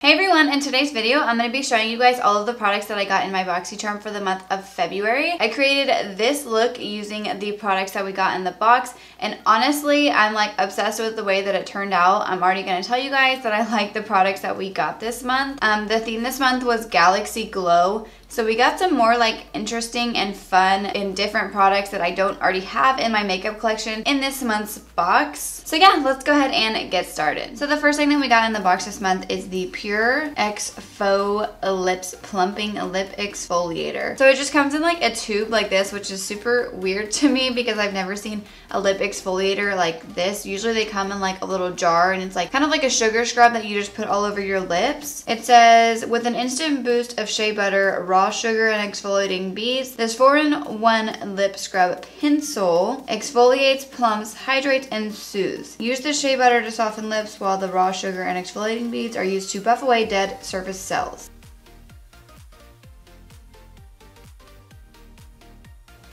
Hey everyone, in today's video, I'm going to be showing you guys all of the products that I got in my Boxycharm for the month of February. I created this look using the products that we got in the box, and honestly, I'm like obsessed with the way that it turned out. I'm already going to tell you guys that I like the products that we got this month. The theme this month was Galaxy Glow. So we got some more like interesting and fun and different products that I don't already have in my makeup collection in this month's box. So yeah, let's go ahead and get started. So the first thing that we got in the box this month is the Pure X-Faux Lips Plumping Lip Exfoliator. So it just comes in like a tube like this, which is super weird to me because I've never seen a lip exfoliator like this. Usually they come in like a little jar and it's like kind of like a sugar scrub that you just put all over your lips. It says, with an instant boost of shea butter, raw sugar, and exfoliating beads, this 4-in-1 lip scrub pencil exfoliates, plumps, hydrates, and soothes. Use the shea butter to soften lips while the raw sugar and exfoliating beads are used to buff away dead surface cells.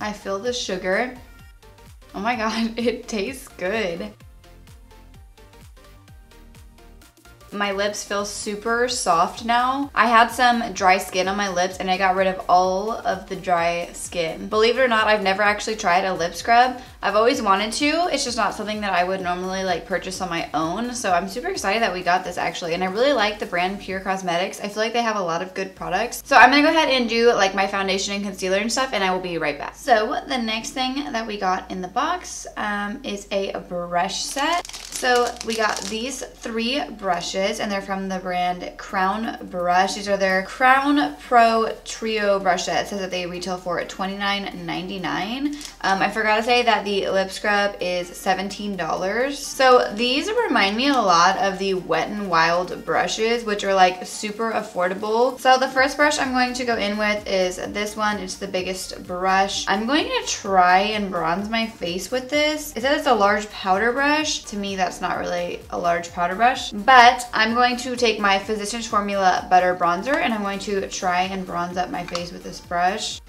I feel the sugar. Oh my god, it tastes good. My lips feel super soft now. I had some dry skin on my lips and I got rid of all of the dry skin. Believe it or not, I've never actually tried a lip scrub. I've always wanted to. It's just not something that I would normally like purchase on my own. So I'm super excited that we got this actually. And I really like the brand Pure Cosmetics. I feel like they have a lot of good products. So I'm gonna go ahead and do like my foundation and concealer and stuff, and I will be right back. So the next thing that we got in the box is a brush set. So we got these 3 brushes and they're from the brand Crown Brush. These are their Crown Pro Trio brush set. It says that they retail for $29.99. I forgot to say that the lip scrub is $17. So these remind me a lot of the Wet n Wild brushes, which are like super affordable. So the first brush I'm going to go in with is this one. It's the biggest brush. I'm going to try and bronze my face with this. It says it's a large powder brush. To me, that's not really a large powder brush, but I'm going to take my Physicians Formula Butter Bronzer and I'm going to try and bronze up my face with this brush.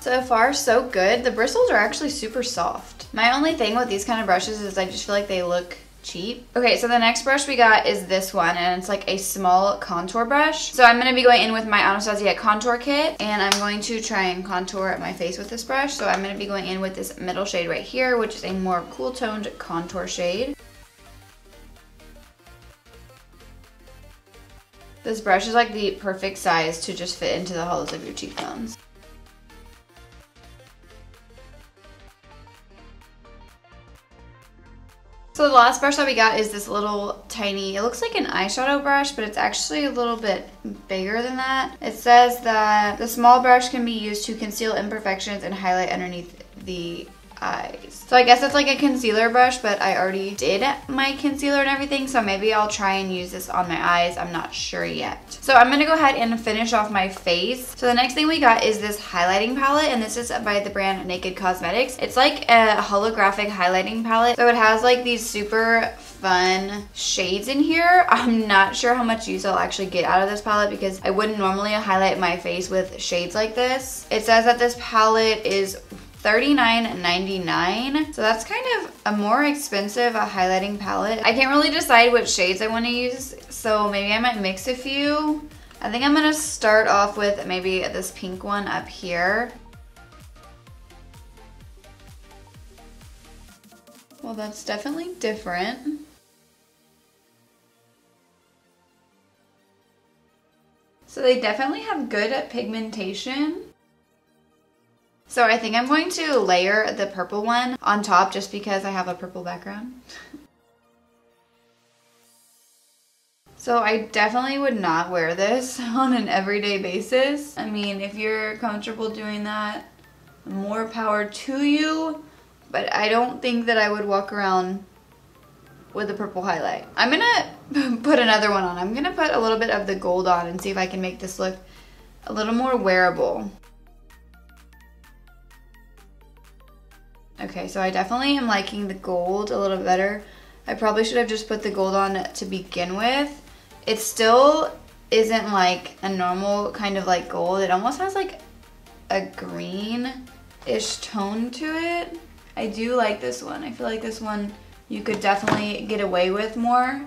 So far, so good. The bristles are actually super soft. My only thing with these kind of brushes is I just feel like they look cheap. Okay, so the next brush we got is this one, and it's like a small contour brush. So I'm going to be going in with my Anastasia contour kit, and I'm going to try and contour my face with this brush. So I'm going to be going in with this middle shade right here, which is a more cool toned contour shade. This brush is like the perfect size to just fit into the hollows of your cheekbones. So the last brush that we got is this little tiny, it looks like an eyeshadow brush, but it's actually a little bit bigger than that. It says that the small brush can be used to conceal imperfections and highlight underneath the eyes. So I guess it's like a concealer brush, but I already did my concealer and everything, so maybe I'll try and use this on my eyes. I'm not sure yet. So I'm gonna go ahead and finish off my face. So the next thing we got is this highlighting palette, and this is by the brand Naked Cosmetics. It's like a holographic highlighting palette. So it has like these super fun shades in here. I'm not sure how much use I'll actually get out of this palette because I wouldn't normally highlight my face with shades like this. It says that this palette is $39.99. So that's kind of a more expensive highlighting palette. I can't really decide which shades I want to use, so maybe I might mix a few. I think I'm gonna start off with maybe this pink one up here. Well, that's definitely different. So they definitely have good pigmentation. So I think I'm going to layer the purple one on top just because I have a purple background. So I definitely would not wear this on an everyday basis. I mean, if you're comfortable doing that, more power to you, but I don't think that I would walk around with a purple highlight. I'm gonna put another one on. I'm gonna put a little bit of the gold on and see if I can make this look a little more wearable. Okay, so I definitely am liking the gold a little better. I probably should have just put the gold on to begin with. It still isn't like a normal kind of like gold. It almost has like a green-ish tone to it. I do like this one. I feel like this one you could definitely get away with more.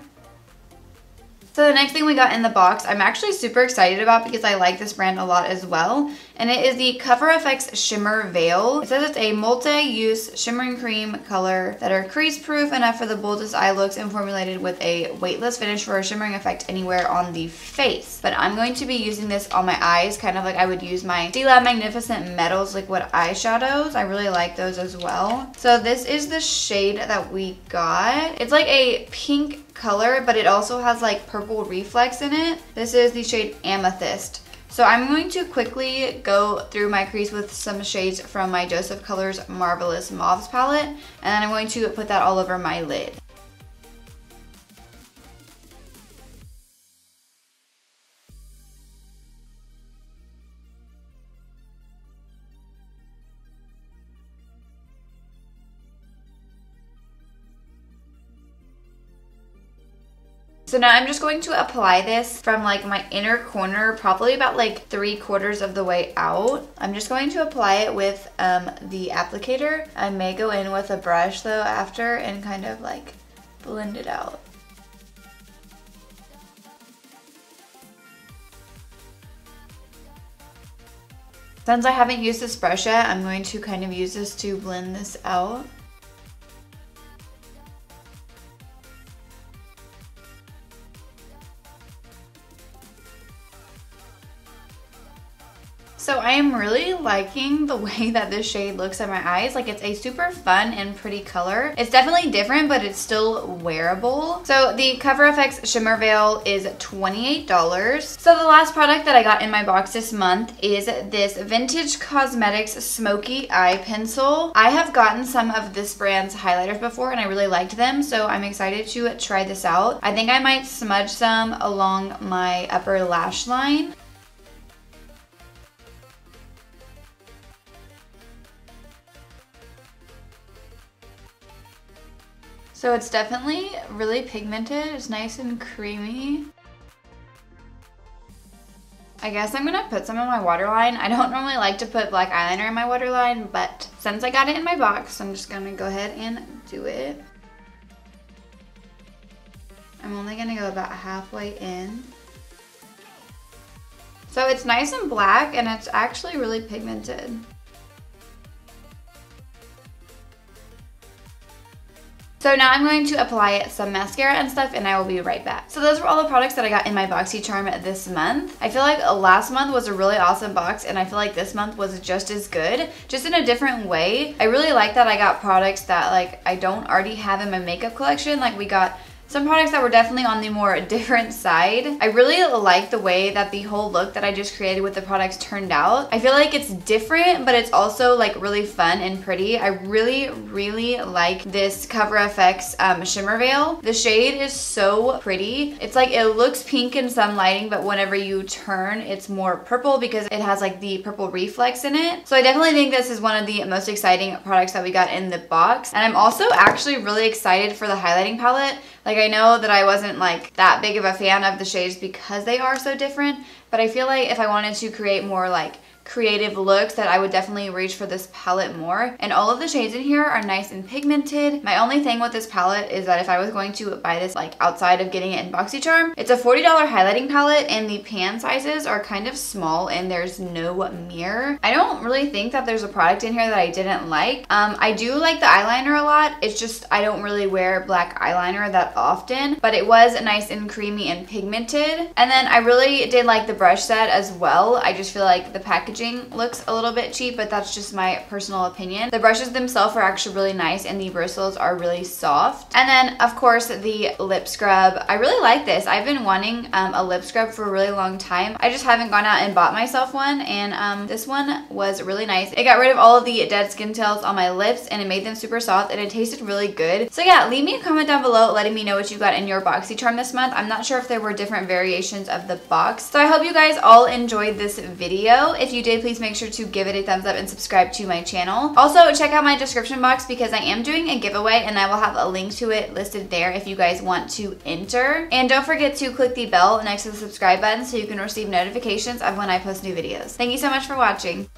So the next thing we got in the box, I'm actually super excited about because I like this brand a lot as well. And it is the Cover FX Shimmer Veil. It says it's a multi-use shimmering cream color that are crease-proof enough for the boldest eye looks and formulated with a weightless finish for a shimmering effect anywhere on the face. But I'm going to be using this on my eyes, kind of like I would use my Stila Magnificent Metals liquid eyeshadows. I really like those as well. So this is the shade that we got. It's like a pink color, but it also has like purple reflex in it. This is the shade Amethyst. So I'm going to quickly go through my crease with some shades from my Joseph Colors Marvelous Mauves palette, and then I'm going to put that all over my lid. So now I'm just going to apply this from like my inner corner, probably about like 3/4 of the way out. I'm just going to apply it with the applicator. I may go in with a brush though after and kind of like blend it out. Since I haven't used this brush yet, I'm going to kind of use this to blend this out. So I am really liking the way that this shade looks at my eyes. Like, it's a super fun and pretty color. It's definitely different, but it's still wearable. So the Cover FX Shimmer Veil is $28. So the last product that I got in my box this month is this Vintage Cosmetics Smokey Eye Pencil. I have gotten some of this brand's highlighters before and I really liked them, so I'm excited to try this out. I think I might smudge some along my upper lash line. So it's definitely really pigmented. It's nice and creamy. I guess I'm gonna put some in my waterline. I don't normally like to put black eyeliner in my waterline, but since I got it in my box, I'm just gonna go ahead and do it. I'm only gonna go about halfway in. So it's nice and black and it's actually really pigmented. So now I'm going to apply some mascara and stuff and I will be right back. So those were all the products that I got in my Boxycharm this month. I feel like last month was a really awesome box and I feel like this month was just as good, just in a different way. I really like that I got products that like I don't already have in my makeup collection. Like we got some products that were definitely on the more different side. I really like the way that the whole look that I just created with the products turned out. I feel like it's different, but it's also like really fun and pretty. I really, really like this Cover FX Shimmer Veil. The shade is so pretty. It's like, it looks pink in some lighting, but whenever you turn, it's more purple because it has like the purple reflex in it. So I definitely think this is one of the most exciting products that we got in the box. And I'm also actually really excited for the highlighting palette. Like, I know that I wasn't like that big of a fan of the shades because they are so different, but I feel like if I wanted to create more like creative looks, that I would definitely reach for this palette more. And all of the shades in here are nice and pigmented. My only thing with this palette is that if I was going to buy this like outside of getting it in Boxycharm, it's a $40 highlighting palette and the pan sizes are kind of small and there's no mirror. I don't really think that there's a product in here that I didn't like. I do like the eyeliner a lot. It's just I don't really wear black eyeliner that often, but it was nice and creamy and pigmented. And then I really did like the brush set as well. I just feel like the packaging looks a little bit cheap, but that's just my personal opinion. The brushes themselves are actually really nice and the bristles are really soft. And then of course the lip scrub. I really like this. I've been wanting a lip scrub for a really long time. I just haven't gone out and bought myself one, and this one was really nice. It got rid of all of the dead skin cells on my lips and it made them super soft and it tasted really good. So yeah, leave me a comment down below letting me know what you got in your Boxycharm this month. I'm not sure if there were different variations of the box. So I hope you guys all enjoyed this video. If you did, please make sure to give it a thumbs up and subscribe to my channel. Also, check out my description box because I am doing a giveaway and I will have a link to it listed there if you guys want to enter. And don't forget to click the bell next to the subscribe button so you can receive notifications of when I post new videos. Thank you so much for watching.